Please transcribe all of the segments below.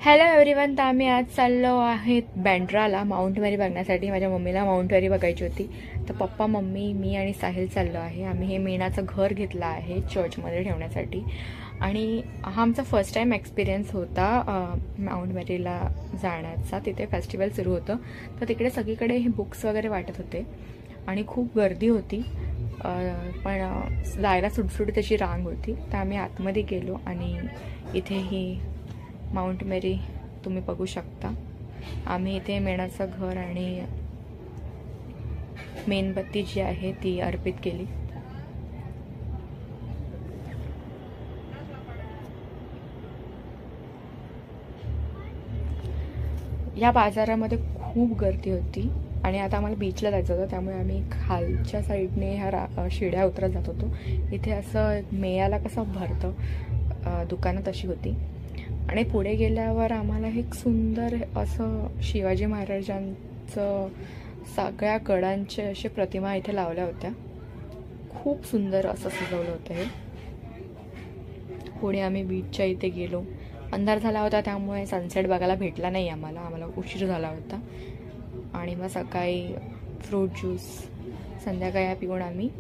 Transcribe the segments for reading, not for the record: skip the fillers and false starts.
Hello everyone. तर आम्ही आज चाललो आहेत बँड्राला माउंट मेरी बघण्यासाठी. माझ्या मम्मीला माउंट मेरी बघायची होती, तर पप्पा, मम्मी, मी आणि साहिल चाललो आहे. आम्ही हे मेणाचं घर घेतलं आहे चर्चमध्ये ठेवण्यासाठी आणि हा आमचा फर्स्ट टाईम एक्सपिरियन्स होता माउंट मेरीला जाण्याचा. तिथे फेस्टिवल सुरू होतं, तर तिकडे सगळीकडे हे बुक्स वगैरे वाटत होते आणि खूप गर्दी होती, पण जायला सुटसुटी त्याची रांग होती. तर आम्ही आतमध्ये गेलो आणि इथे ही माउंट मेरी तुम्ही बघू शकता. आम्ही इथे मेणाचं घर आणि मेणबत्ती जी आहे ती अर्पित केली. या बाजारामध्ये खूप गर्दी होती आणि आता आम्हाला बीचला जायचं होतं, त्यामुळे आम्ही खालच्या साईडने ह्या शिड्या उतरत जात होतो. इथे असं मेळ्याला कसं भरतं दुकानं तशी होती आणि पुढे गेल्यावर आम्हाला एक सुंदर असं शिवाजी महाराजांचं सगळ्या गडांचे असे प्रतिमा इथे लावल्या होत्या. खूप सुंदर असं सजवलं होतं हे. पुढे आम्ही बीचच्या इथे गेलो. अंधार झाला होता, त्यामुळे सनसेट बघायला भेटला नाही आम्हाला उशीर झाला होता. आणि मग सकाळी फ्रूट ज्यूस, संध्याकाळी पिऊन आम्ही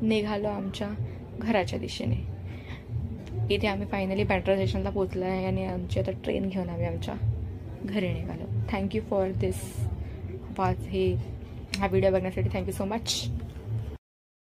निघालो आमच्या घराच्या दिशेने. इथे आम्ही फायनली बँड्रा स्टेशनला पोहोचलो आहे आणि आमची आता ट्रेन घेऊन आम्ही आमच्या घरी निघालो. थँक्यू फॉर दिस हा व्हिडिओ बघण्यासाठी थँक्यू सो मच.